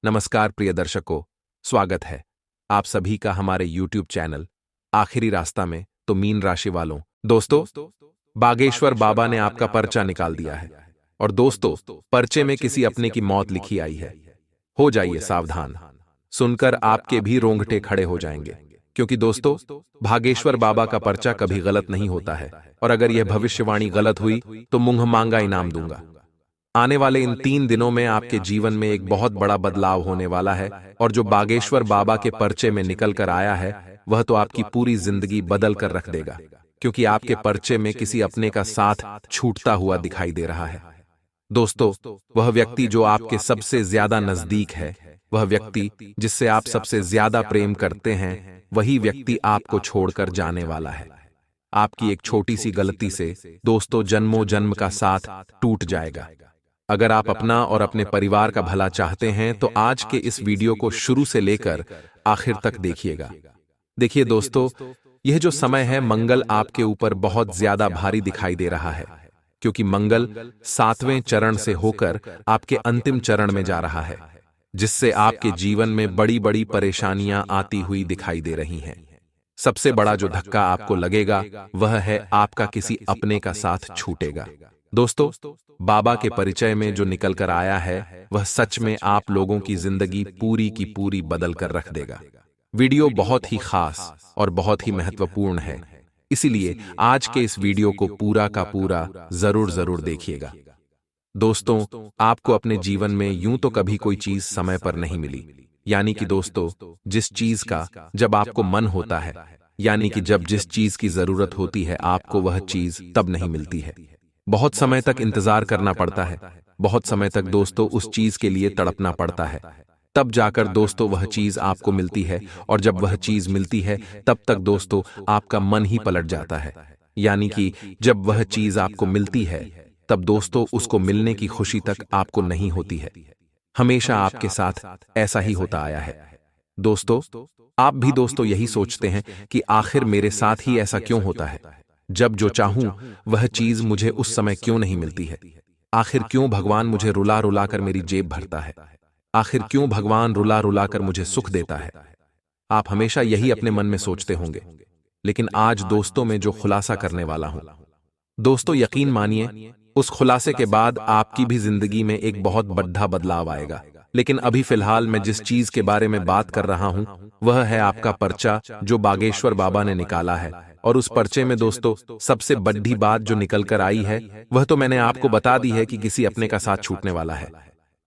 नमस्कार प्रिय दर्शकों, स्वागत है आप सभी का हमारे YouTube चैनल आखिरी रास्ता में। तो मीन राशि वालों, दोस्तों, बागेश्वर बाबा ने आपका पर्चा निकाल दिया है। और दोस्तों, पर्चे में किसी अपने की मौत लिखी आई है। हो जाइए सावधान, सुनकर आपके भी रोंगटे खड़े हो जाएंगे। क्योंकि दोस्तों, भागेश्वर बाबा का पर्चा कभी गलत नहीं होता है, और अगर यह भविष्यवाणी गलत हुई तो मुंह मांगा इनाम दूंगा। आने वाले इन 3 दिनों में आपके जीवन में एक बहुत बड़ा बदलाव होने वाला है, और जो बागेश्वर बाबा के पर्चे में निकल कर आया है वह तो आपकी पूरी जिंदगी बदल कर रख देगा। क्योंकि आपके पर्चे में किसी अपने का साथ छूटता हुआ दिखाई दे रहा है। दोस्तों, वह व्यक्ति जो आपके सबसे ज्यादा नजदीक है, वह व्यक्ति जिससे आप सबसे ज्यादा प्रेम करते हैं, वही व्यक्ति आपको छोड़कर जाने वाला है। आपकी एक छोटी सी गलती से दोस्तों जन्मों जन्म का साथ टूट जाएगा। अगर आप अपना और अपने परिवार का भला चाहते हैं तो आज के इस वीडियो को शुरू से लेकर आखिर तक देखिएगा। देखिए दोस्तों, यह जो समय है, मंगल आपके ऊपर बहुत ज्यादा भारी दिखाई दे रहा है। क्योंकि मंगल 7वें चरण से होकर आपके अंतिम चरण में जा रहा है, जिससे आपके जीवन में बड़ी बड़ी परेशानियां आती हुई दिखाई दे रही हैं। सबसे बड़ा जो धक्का आपको लगेगा वह है आपका किसी अपने का साथ छूटेगा। दोस्तों, बाबा के परिचय में जो निकल कर आया है वह सच में आप लोगों की जिंदगी पूरी की पूरी बदल कर रख देगा। वीडियो बहुत ही खास और बहुत ही महत्वपूर्ण है, इसीलिए आज के इस वीडियो को पूरा का पूरा जरूर देखिएगा। दोस्तों, आपको अपने जीवन में यूं तो कभी कोई चीज समय पर नहीं मिली, यानी कि दोस्तों, जिस चीज का जब आपको मन होता है, यानी कि जब जिस चीज की जरूरत होती है आपको वह चीज तब नहीं मिलती है। बहुत समय तक इंतजार करना पड़ता है, बहुत समय तक दोस्तों उस चीज के लिए तड़पना पड़ता है, तब जाकर दोस्तों वह चीज आपको मिलती है। और जब वह चीज मिलती है तब तक दोस्तों आपका मन ही पलट जाता है। यानी कि जब वह चीज आपको मिलती है तब दोस्तों उसको मिलने की खुशी तक आपको नहीं होती है। हमेशा आपके साथ ऐसा ही होता आया है। दोस्तों, आप भी दोस्तों यही सोचते हैं कि आखिर मेरे साथ ही ऐसा क्यों होता है। जब जो चाहूं वह चीज मुझे उस समय क्यों नहीं मिलती है। आखिर क्यों भगवान मुझे रुला रुला कर मेरी जेब भरता है। आखिर क्यों भगवान रुला रुला कर मुझे सुख देता है। आप हमेशा यही अपने मन में सोचते होंगे। लेकिन आज दोस्तों मैं जो खुलासा करने वाला हूं, दोस्तों यकीन मानिए, उस खुलासे के बाद आपकी भी जिंदगी में एक बहुत बड़ा बदलाव आएगा। लेकिन अभी फिलहाल मैं जिस चीज के बारे में बात कर रहा हूं वह है आपका पर्चा जो बागेश्वर बाबा ने निकाला है। और उस पर्चे में दोस्तों सबसे बड़ी बात जो निकल कर आई है वह तो मैंने आपको बता दी है कि किसी अपने का साथ छूटने वाला है।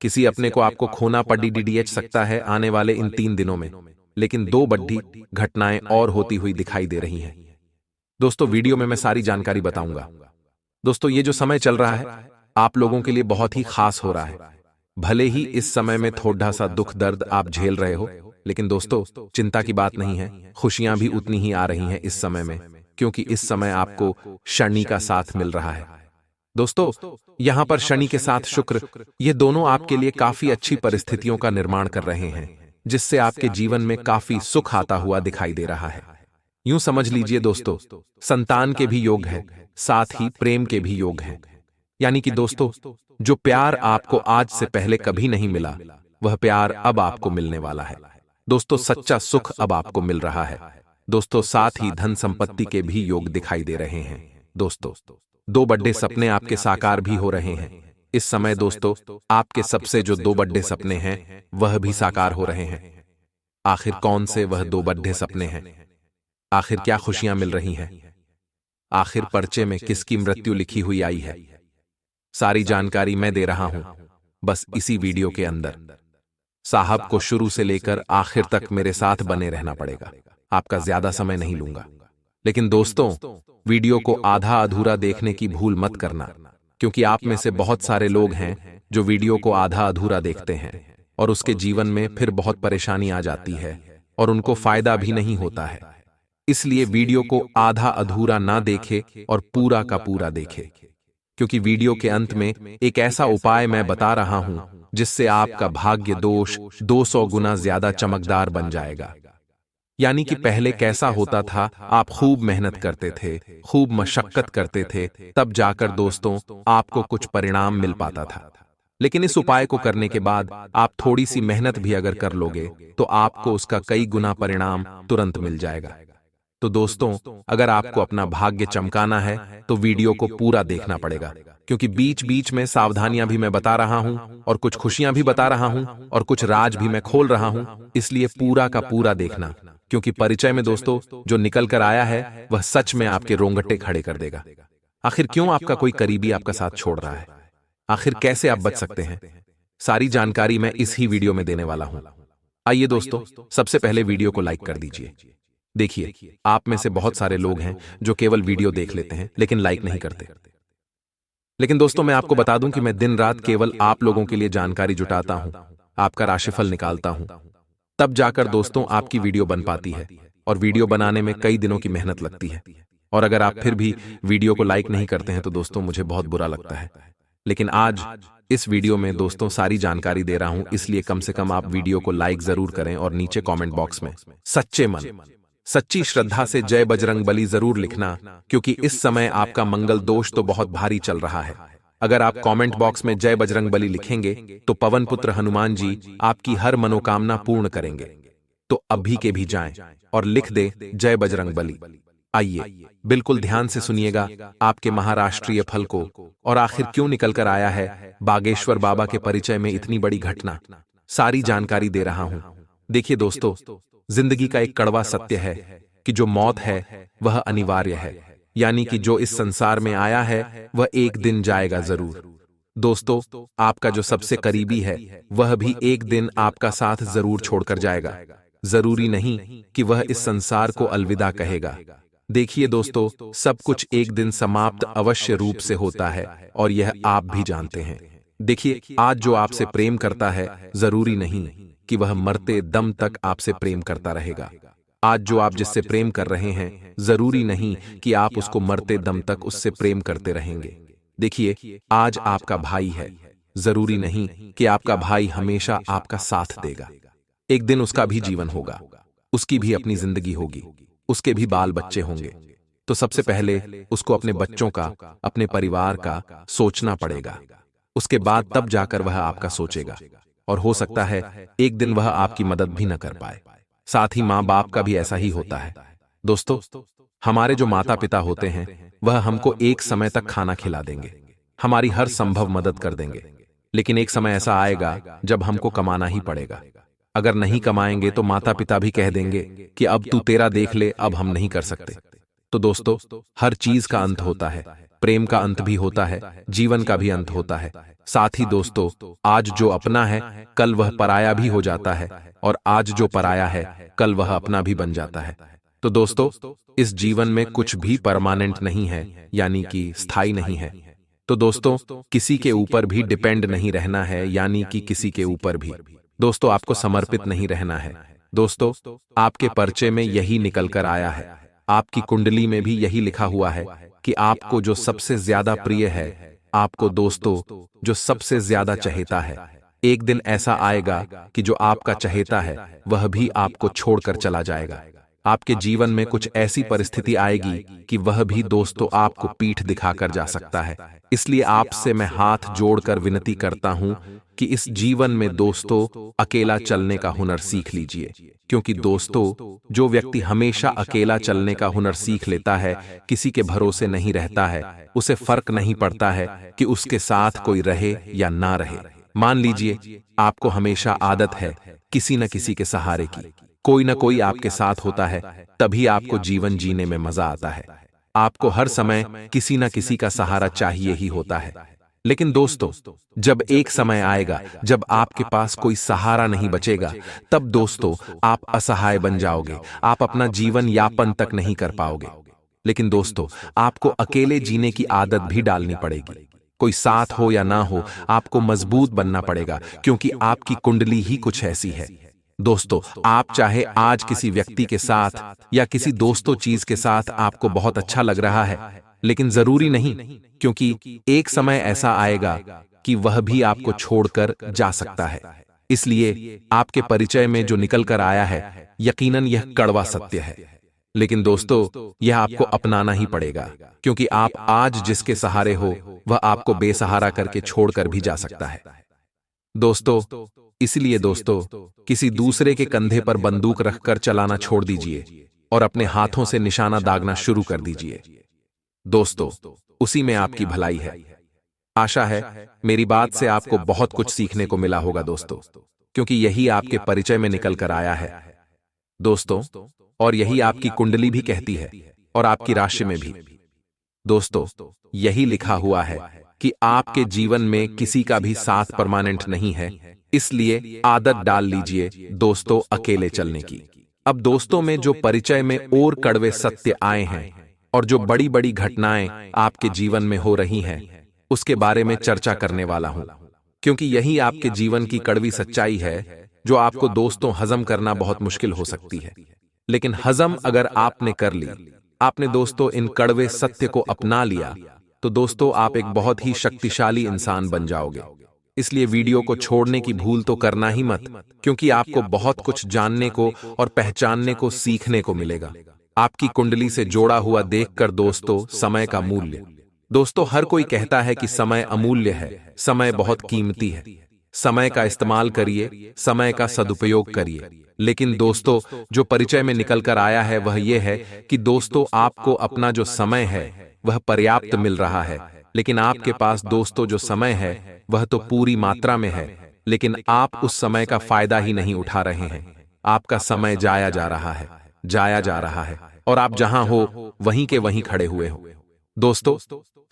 किसी अपने को आपको खोना पड़ी सकता है आने वाले इन 3 दिनों में। लेकिन 2 बड़ी घटनाएं और होती हुई दिखाई दे रही हैं। दोस्तों, वीडियो में मैं सारी जानकारी बताऊंगा। दोस्तों, ये जो समय चल रहा है आप लोगों के लिए बहुत ही खास हो रहा है। भले ही इस समय में थोड़ा सा दुख दर्द आप झेल रहे हो, लेकिन दोस्तों चिंता की बात नहीं है, खुशियां भी उतनी ही आ रही हैं इस समय में। क्योंकि इस समय आपको शनि का साथ मिल रहा है। दोस्तों, यहां पर शनि के साथ शुक्र, ये दोनों आपके लिए काफी अच्छी परिस्थितियों का निर्माण कर रहे हैं, जिससे आपके जीवन में काफी सुख आता हुआ दिखाई दे रहा है। यूं समझ लीजिए दोस्तों, संतान के भी योग है, साथ ही प्रेम के भी योग हैं। यानी कि दोस्तों, जो प्यार आपको आज से पहले कभी नहीं मिला वह प्यार अब आपको मिलने वाला है। दोस्तों, सच्चा सुख अब आपको मिल रहा है। दोस्तों, साथ ही धन संपत्ति के भी योग दिखाई दे रहे हैं। दोस्तों, 2 बड़े सपने आपके साकार भी हो रहे हैं इस समय। दोस्तों, आपके सबसे जो 2 बड़े सपने हैं वह भी साकार हो रहे हैं। आखिर कौन से वह 2 बड़े सपने हैं? आखिर क्या खुशियां मिल रही हैं? आखिर पर्चे में किसकी मृत्यु लिखी हुई आई है? सारी जानकारी मैं दे रहा हूं बस इसी वीडियो के अंदर। साहब को शुरू से लेकर आखिर तक मेरे साथ बने रहना पड़ेगा। आपका ज्यादा समय नहीं लूंगा। लेकिन दोस्तों, वीडियो को आधा अधूरा देखने की भूल मत करना। क्योंकि आप में से बहुत सारे लोग हैं जो वीडियो को आधा अधूरा देखते हैं और उसके जीवन में फिर बहुत परेशानी आ जाती है और उनको फायदा भी नहीं होता है। इसलिए वीडियो को आधा अधूरा ना देखे और पूरा का पूरा देखे। क्योंकि वीडियो के अंत में एक ऐसा उपाय मैं बता रहा हूं जिससे आपका भाग्य दोष 200 गुना ज्यादा चमकदार बन जाएगा। यानी कि पहले कैसा होता था, आप खूब मेहनत करते थे, खूब मशक्कत करते थे, तब जाकर दोस्तों आपको कुछ परिणाम मिल पाता था। लेकिन इस उपाय को करने के बाद आप थोड़ी सी मेहनत भी अगर कर लोगे तो आपको उसका कई गुना परिणाम तुरंत मिल जाएगा। तो दोस्तों, अगर आपको अपना भाग्य चमकाना है तो वीडियो को पूरा देखना पड़ेगा, क्योंकि बीच बीच में सावधानियां भी मैं बता रहा हूं और कुछ खुशियां भी बता रहा हूं और कुछ राज भी मैं खोल रहा हूं। इसलिए पूरा का पूरा देखना, क्योंकि परिचय में दोस्तों जो निकल कर आया है वह सच में आपके रोंगटे खड़े कर देगा। आखिर क्यों आपका कोई करीबी आपका साथ छोड़ रहा है? आखिर कैसे आप बच सकते हैं? सारी जानकारी मैं इस ही वीडियो में देने वाला हूं। आइए दोस्तों, सबसे पहले वीडियो को लाइक कर दीजिए। देखिए, आप में से बहुत सारे लोग हैं जो केवल वीडियो देख लेते हैं लेकिन लाइक नहीं करते। लेकिन दोस्तों, मैं आपको बता दूं कि मैं दिन रात केवल आप लोगों के लिए जानकारी जुटाता हूं, आपका राशिफल निकालता हूं, तब जाकर दोस्तों आपकी वीडियो बन पाती है। और वीडियो बनाने में कई दिनों की मेहनत लगती है। और अगर आप फिर भी वीडियो को लाइक नहीं करते हैं तो दोस्तों मुझे बहुत बुरा लगता है। लेकिन आज इस वीडियो में दोस्तों सारी जानकारी दे रहा हूं, इसलिए कम से कम आप वीडियो को लाइक जरूर करें और नीचे कमेंट बॉक्स में सच्चे मन, सच्ची श्रद्धा से जय बजरंग बली जरूर लिखना, क्योंकि इस समय आपका मंगल दोष तो बहुत भारी चल रहा है। अगर आप कमेंट बॉक्स में जय बजरंग बली लिखेंगे तो पवन पुत्र हनुमान जी आपकी हर मनोकामना पूर्ण करेंगे। तो अभी के भी जाएं और लिख दे जय बजरंग बली। आइए बिल्कुल ध्यान से सुनिएगा आपके महाराष्ट्रीय फल को, और आखिर क्यों निकल कर आया है बागेश्वर बाबा के परिचय में इतनी बड़ी घटना। सारी जानकारी दे रहा हूं। देखिए दोस्तों, जिंदगी का एक कड़वा सत्य है कि जो मौत है वह अनिवार्य है, यानी कि जो इस संसार में आया है वह एक दिन जाएगा जरूर। दोस्तों, आपका जो सबसे करीबी है वह भी एक दिन आपका साथ जरूर छोड़कर जाएगा। जरूरी नहीं कि वह इस संसार को अलविदा कहेगा। देखिए दोस्तों, सब कुछ एक दिन समाप्त अवश्य रूप से होता है और यह आप भी जानते हैं। देखिए, आज जो आपसे प्रेम करता है जरूरी नहीं कि वह मरते दम तक आपसे प्रेम करता रहेगा। आज जो आप जिससे प्रेम कर रहे हैं जरूरी नहीं कि आप उसको मरते दम तक उससे प्रेम करते रहेंगे। देखिए, आज आपका भाई है, जरूरी नहीं कि आपका भाई हमेशा आपका साथ देगा। एक दिन उसका भी जीवन होगा, उसकी भी अपनी जिंदगी होगी, उसके भी बाल बच्चे होंगे। तो सबसे पहले उसको अपने बच्चों का, अपने परिवार का सोचना पड़ेगा। उसके बाद तब जाकर वह आपका सोचेगा, और हो सकता है एक दिन वह आपकी मदद भी न कर पाए। साथ ही माँ बाप का भी ऐसा ही होता है। दोस्तों, हमारे जो माता पिता होते हैं वह हमको एक समय तक खाना खिला देंगे, हमारी हर संभव मदद कर देंगे, लेकिन एक समय ऐसा आएगा जब हमको कमाना ही पड़ेगा। अगर नहीं कमाएंगे तो माता पिता भी कह देंगे कि अब तू तेरा देख ले, अब हम नहीं कर सकते। तो दोस्तों, हर चीज का अंत होता है, प्रेम का अंत भी होता है, जीवन का भी अंत होता है। साथ ही दोस्तों, आज जो अपना है कल वह पराया भी हो जाता है, और आज जो पराया है कल वह अपना भी बन जाता है। तो दोस्तों, इस जीवन में कुछ भी परमानेंट नहीं है, यानी कि स्थायी नहीं है। तो दोस्तों, किसी के ऊपर भी डिपेंड नहीं रहना है, यानी कि किसी के ऊपर भी दोस्तों आपको समर्पित नहीं रहना है। दोस्तों, आपके पर्चे में यही निकल कर आया है, आपकी कुंडली में भी यही लिखा हुआ है कि आपको जो सबसे ज्यादा प्रिय है, आपको दोस्तों जो सबसे ज्यादा चहेता है, एक दिन ऐसा आएगा कि जो आपका चहेता है वह भी आपको छोड़कर चला जाएगा। आपके जीवन में कुछ ऐसी परिस्थिति आएगी कि वह भी दोस्तों आपको पीठ दिखाकर जा सकता है। इसलिए आपसे मैं हाथ जोड़कर विनती करता हूं कि इस जीवन में दोस्तों अकेला चलने का हुनर सीख लीजिए, क्योंकि दोस्तों जो व्यक्ति हमेशा अकेला चलने का हुनर सीख लेता है, किसी के भरोसे नहीं रहता है, उसे फर्क नहीं पड़ता है कि उसके साथ कोई रहे या ना रहे। मान लीजिए आपको हमेशा आदत है किसी न किसी के सहारे की, कोई न कोई आपके साथ होता है, तभी आपको जीवन जीने में मजा आता है। आपको हर समय किसी न किसी का सहारा चाहिए ही होता है। लेकिन दोस्तों, जब एक समय आएगा जब आपके पास कोई सहारा नहीं बचेगा, तब दोस्तों आप असहाय बन जाओगे, आप अपना जीवन यापन तक नहीं कर पाओगे। लेकिन दोस्तों, आपको अकेले जीने की आदत भी डालनी पड़ेगी। कोई साथ हो या ना हो, आपको मजबूत बनना पड़ेगा, क्योंकि आपकी कुंडली ही कुछ ऐसी है। दोस्तों, आप चाहे आज किसी व्यक्ति के साथ या किसी दोस्तों चीज के साथ आपको बहुत अच्छा लग रहा है, लेकिन जरूरी नहीं, क्योंकि एक समय ऐसा आएगा कि वह भी आपको छोड़कर जा सकता है। इसलिए आपके परिचय में जो निकल कर आया है, यकीनन यह कड़वा सत्य है, लेकिन दोस्तों यह आपको अपनाना ही पड़ेगा, क्योंकि आप आज जिसके सहारे हो वह आपको बेसहारा करके छोड़कर भी जा सकता है। दोस्तों, इसलिए दोस्तों, किसी दूसरे के कंधे पर बंदूक रखकर चलाना छोड़ दीजिए और अपने हाथों से निशाना दागना शुरू कर दीजिए। दोस्तों, उसी में आपकी भलाई है। आशा है मेरी बात से आपको बहुत कुछ सीखने को मिला होगा दोस्तों, क्योंकि यही आपके परिचय में निकल कर आया है दोस्तों, और यही आपकी कुंडली भी कहती है और आपकी राशि में भी। दोस्तों, यही लिखा हुआ है कि आपके जीवन में किसी का भी साथ परमानेंट नहीं है, इसलिए आदत डाल लीजिए दोस्तों अकेले चलने की। अब दोस्तों में जो परिचय में और कड़वे सत्य आए हैं और जो बड़ी बड़ी घटनाएं आपके जीवन में हो रही हैं, उसके बारे में चर्चा करने वाला हूं, क्योंकि यही आपके जीवन की कड़वी सच्चाई है जो आपको दोस्तों हजम करना बहुत मुश्किल हो सकती है। लेकिन हजम अगर आपने कर ली, आपने दोस्तों इन कड़वे सत्य को अपना लिया, तो दोस्तों आप एक बहुत ही शक्तिशाली इंसान बन जाओगे। इसलिए वीडियो को छोड़ने की भूल तो करना ही मत, क्योंकि आपको बहुत कुछ जानने को और पहचानने को सीखने को मिलेगा। आपकी कुंडली से जोड़ा हुआ देखकर दोस्तों समय का मूल्य। दोस्तों, हर कोई कहता है कि समय अमूल्य है, समय बहुत कीमती है, समय का इस्तेमाल करिए, समय का सदुपयोग करिए। लेकिन दोस्तों, जो परिचय में निकल कर आया है वह यह है कि दोस्तों आपको अपना जो समय है वह पर्याप्त मिल रहा है, लेकिन आपके पास दोस्तों जो समय है वह तो पूरी मात्रा में है, लेकिन आप उस समय का फायदा ही नहीं उठा रहे हैं। आपका समय जाया जा रहा है, जाया जा रहा है, और आप जहां हो वहीं के वहीं खड़े हुए हो। दोस्तों,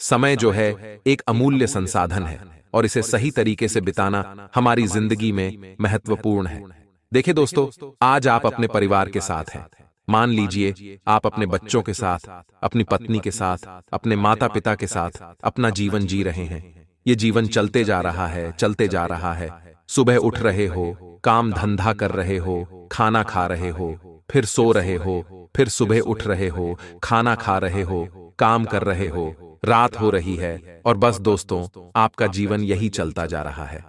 समय जो है एक अमूल्य संसाधन है और इसे सही तरीके से बिताना हमारी जिंदगी में महत्वपूर्ण है। देखिए दोस्तों, आज आप अपने परिवार के साथ हैं। मान लीजिए आप अपने बच्चों के साथ, अपनी पत्नी के साथ, अपने माता पिता के साथ अपना जीवन जी रहे हैं। ये जीवन चलते जा रहा है, चलते जा रहा है। सुबह उठ रहे हो, काम धंधा कर रहे हो, खाना खा रहे हो, फिर सो रहे हो, फिर सुबह उठ रहे हो, खाना खा रहे हो, काम कर रहे हो, रात हो रही है, और बस दोस्तों आपका जीवन यही चलता जा रहा है।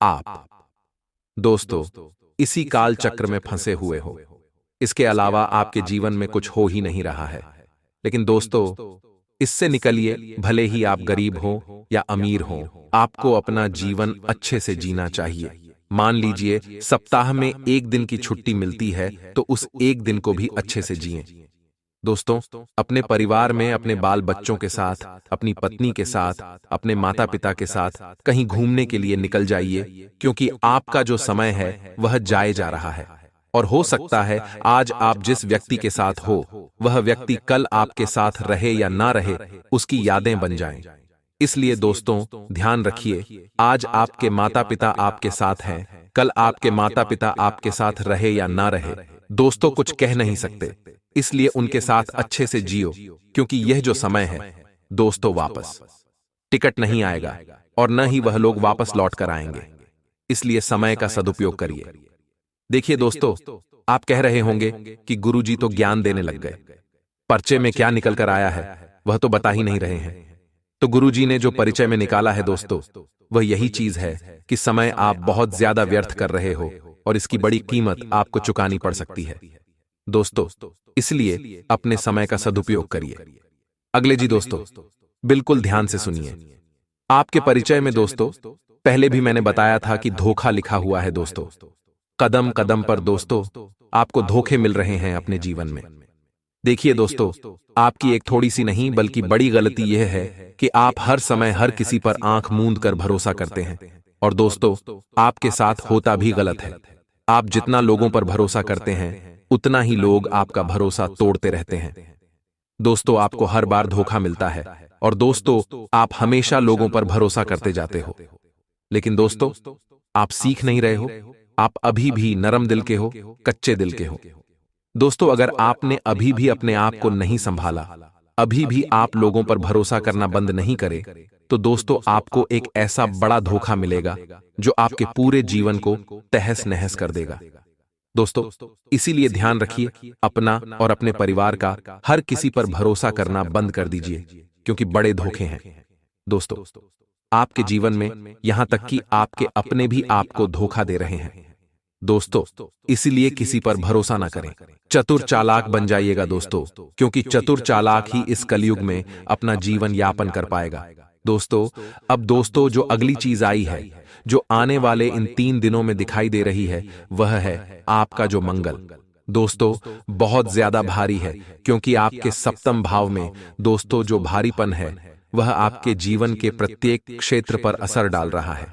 आप दोस्तों इसी काल चक्र में फंसे हुए हो। इसके अलावा आपके जीवन में कुछ हो ही नहीं रहा है। लेकिन दोस्तों, इससे निकलिए, भले ही आप गरीब हो या अमीर हो, आपको अपना जीवन अच्छे से जीना चाहिए। मान लीजिए सप्ताह में एक दिन की छुट्टी मिलती है, तो उस एक दिन को भी अच्छे से जिएं। दोस्तों, अपने परिवार में अपने बाल बच्चों के साथ, अपनी पत्नी के साथ, अपने माता पिता के साथ कहीं घूमने के लिए निकल जाइए, क्योंकि आपका जो समय है वह जाए जा रहा है। और हो सकता है आज आप जिस व्यक्ति के साथ हो वह व्यक्ति कल आपके साथ रहे या ना रहे, उसकी यादें बन जाएं। इसलिए दोस्तों ध्यान रखिए, आज आपके माता पिता आपके साथ हैं, कल आपके माता पिता आपके साथ रहे या ना रहे, दोस्तों कुछ कह नहीं सकते। इसलिए उनके साथ अच्छे से जियो, क्योंकि यह जो समय है दोस्तों वापस टिकट नहीं आएगा और न ही वह लोग वापस लौट कर आएंगे। इसलिए समय का सदुपयोग करिए। देखिए दोस्तों, आप कह रहे होंगे कि गुरुजी तो ज्ञान देने लग गए, पर्चे में क्या निकल कर आया है वह तो बता ही नहीं रहे हैं। तो गुरुजी ने जो परिचय में निकाला है दोस्तों, वह यही चीज है कि समय आप बहुत ज्यादा व्यर्थ कर रहे हो और इसकी बड़ी कीमत आपको चुकानी पड़ सकती है। दोस्तों, इसलिए अपने समय का सदुपयोग करिए। अगले जी दोस्तों, बिल्कुल ध्यान से सुनिए। आपके परिचय में दोस्तों पहले भी मैंने बताया था कि धोखा लिखा हुआ है दोस्तों। कदम कदम पर दोस्तों आपको धोखे मिल रहे हैं अपने जीवन में। देखिए दोस्तों, आपकी एक थोड़ी सी नहीं बल्कि बड़ी गलती यह है कि आप हर समय हर किसी पर आंख मूंद कर भरोसा करते हैं, और दोस्तों आपके साथ होता भी गलत है। आप जितना लोगों पर भरोसा करते हैं उतना ही लोग आपका भरोसा तोड़ते रहते हैं। दोस्तों, आपको हर बार धोखा मिलता है और दोस्तों आप हमेशा लोगों पर भरोसा करते जाते हो। लेकिन दोस्तों आप सीख नहीं रहे हो, आप अभी भी नरम दिल के हो, कच्चे दिल के हो। दोस्तों, अगर आपने अभी भी अपने आप को नहीं संभाला, अभी भी आप लोगों पर भरोसा करना बंद नहीं करे, तो दोस्तों आपको एक ऐसा बड़ा धोखा मिलेगा जो आपके पूरे जीवन को तहस नहस कर देगा। दोस्तों, इसीलिए ध्यान रखिए, अपना और अपने परिवार का हर किसी पर भरोसा करना बंद कर दीजिए, क्योंकि बड़े धोखे हैं। दोस्तों, आपके जीवन में यहां तक कि आपके अपने भी आपको धोखा दे रहे हैं। दोस्तों, इसलिए किसी पर भरोसा ना करें, चतुर चालाक बन जाइएगा दोस्तों, क्योंकि चतुर चालाक ही इस कलयुग में अपना जीवन यापन कर पाएगा। दोस्तों, अब दोस्तों जो अगली चीज आई है, जो आने वाले इन 3 दिनों में दिखाई दे रही है वह है आपका जो मंगल दोस्तों बहुत ज्यादा भारी है, क्योंकि आपके सप्तम भाव में दोस्तों जो भारीपन है वह आपके जीवन के प्रत्येक क्षेत्र पर असर डाल रहा है।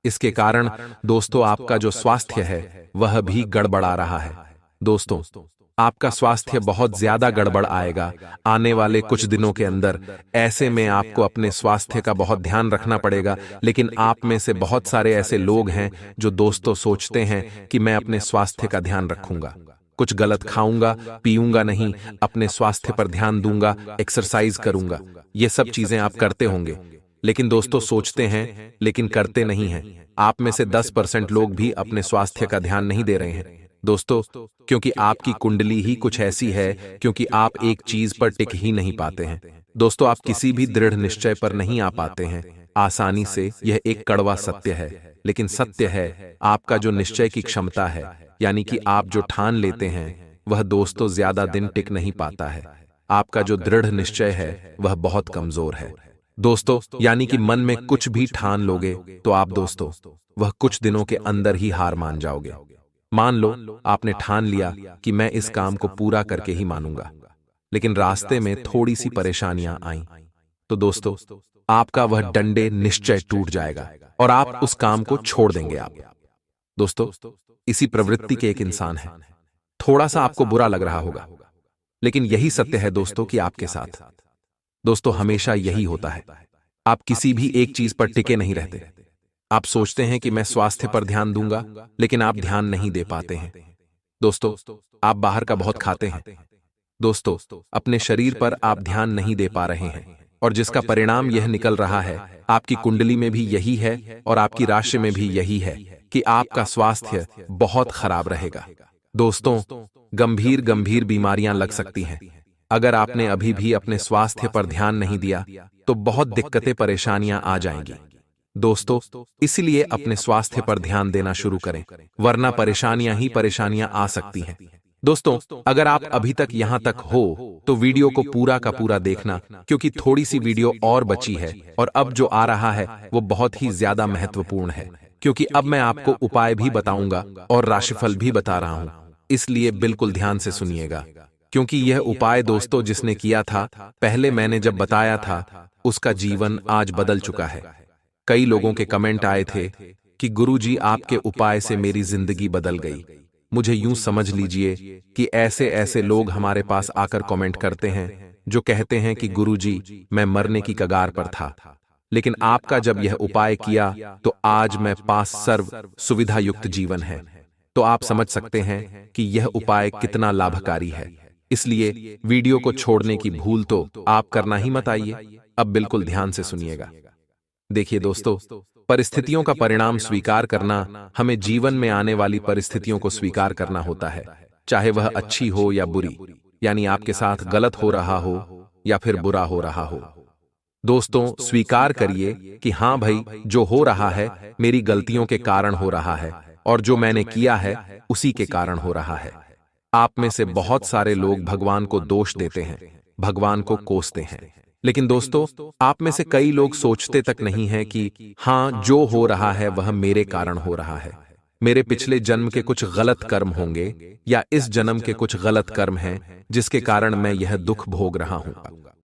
इसके कारण दोस्तों आपका जो स्वास्थ्य है वह भी गड़बड़ा रहा है। दोस्तों आपका स्वास्थ्य बहुत ज्यादा गड़बड़ आएगा आने वाले कुछ दिनों के अंदर। ऐसे में आपको अपने स्वास्थ्य का बहुत ध्यान रखना पड़ेगा। लेकिन आप में से बहुत सारे ऐसे लोग हैं जो दोस्तों सोचते हैं कि मैं अपने स्वास्थ्य का ध्यान रखूंगा, कुछ गलत खाऊंगा पीऊंगा नहीं, अपने स्वास्थ्य पर ध्यान दूंगा, एक्सरसाइज करूंगा। ये सब चीजें आप करते होंगे, लेकिन दोस्तों सोचते हैं लेकिन करते नहीं हैं। आप में से 10% लोग भी अपने स्वास्थ्य का ध्यान नहीं दे रहे हैं दोस्तों, क्योंकि आपकी कुंडली ही कुछ ऐसी है, क्योंकि आप एक चीज पर टिक ही नहीं पाते हैं दोस्तों। आप किसी भी दृढ़ निश्चय पर नहीं आ पाते हैं आसानी से। यह एक कड़वा सत्य है, लेकिन सत्य है आपका जो निश्चय की क्षमता है, यानी कि आप जो ठान लेते हैं वह दोस्तों ज्यादा दिन टिक नहीं पाता है। आपका जो दृढ़ निश्चय है वह बहुत कमजोर है दोस्तों, यानी कि मन में कुछ भी ठान लोगे तो आप दोस्तों वह कुछ दिनों के अंदर ही हार मान जाओगे। मान लो आपने ठान लिया कि मैं इस काम को पूरा करके ही मानूंगा, लेकिन रास्ते में थोड़ी सी परेशानियां आईं तो दोस्तों आपका वह डंडे निश्चय टूट जाएगा और आप उस काम को छोड़ देंगे। आप दोस्तों इसी प्रवृत्ति के एक इंसान है। थोड़ा सा आपको बुरा लग रहा होगा, लेकिन यही सत्य है दोस्तों कि आपके साथ दोस्तों हमेशा यही होता है। आप किसी भी एक चीज पर टिके नहीं रहते। आप सोचते हैं कि मैं स्वास्थ्य पर ध्यान दूंगा, लेकिन आप ध्यान नहीं दे पाते हैं दोस्तों। आप बाहर का बहुत खाते हैं दोस्तों, अपने शरीर पर आप ध्यान नहीं दे पा रहे हैं, और जिसका परिणाम यह निकल रहा है आपकी कुंडली में भी यही है और आपकी राशि में भी यही है कि आपका स्वास्थ्य बहुत खराब रहेगा दोस्तों। गंभीर गंभीर बीमारियां लग सकती हैं अगर आपने अभी भी अपने स्वास्थ्य पर ध्यान नहीं दिया, तो बहुत दिक्कतें परेशानियां आ जाएंगी दोस्तों। इसलिए अपने स्वास्थ्य पर ध्यान देना शुरू करें, वरना परेशानियां ही परेशानियां आ सकती हैं दोस्तों। अगर आप अभी तक यहां तक हो तो वीडियो को पूरा का पूरा देखना, क्योंकि थोड़ी सी वीडियो और बची है और अब जो आ रहा है वो बहुत ही ज्यादा महत्वपूर्ण है, क्योंकि अब मैं आपको उपाय भी बताऊंगा और राशिफल भी बता रहा हूं। इसलिए बिल्कुल ध्यान से सुनिएगा, क्योंकि यह उपाय दोस्तों जिसने किया था पहले मैंने जब बताया था उसका जीवन आज बदल चुका है। कई लोगों के कमेंट आए थे कि गुरुजी आपके उपाय से मेरी जिंदगी बदल गई। मुझे यूं समझ लीजिए कि ऐसे ऐसे लोग हमारे पास आकर कमेंट करते हैं जो कहते हैं कि गुरुजी मैं मरने की कगार पर था, लेकिन आपका जब यह उपाय किया तो आज मैं पास सर्व सुविधा युक्त जीवन है। तो आप समझ सकते हैं कि यह उपाय कितना लाभकारी है। इसलिए वीडियो को छोड़ने की भूल तो आप करना ही मत आइए। अब बिल्कुल ध्यान से सुनिएगा। देखिए दोस्तों, परिस्थितियों का परिणाम स्वीकार करना, हमें जीवन में आने वाली परिस्थितियों को स्वीकार करना होता है, चाहे वह अच्छी हो या बुरी, यानी आपके साथ गलत हो रहा हो या फिर बुरा हो रहा हो। दोस्तों स्वीकार करिए कि हाँ भाई, जो हो रहा है मेरी गलतियों के कारण हो रहा है, और जो मैंने किया है उसी के कारण हो रहा है। आप में से बहुत सारे लोग भगवान को दोष देते हैं, भगवान को कोसते हैं, लेकिन दोस्तों आप में से कई लोग सोचते तक नहीं हैं कि हाँ जो हो रहा है वह मेरे कारण हो रहा है। मेरे पिछले जन्म के कुछ गलत कर्म होंगे या इस जन्म के कुछ गलत कर्म हैं जिसके कारण मैं यह दुख भोग रहा हूं।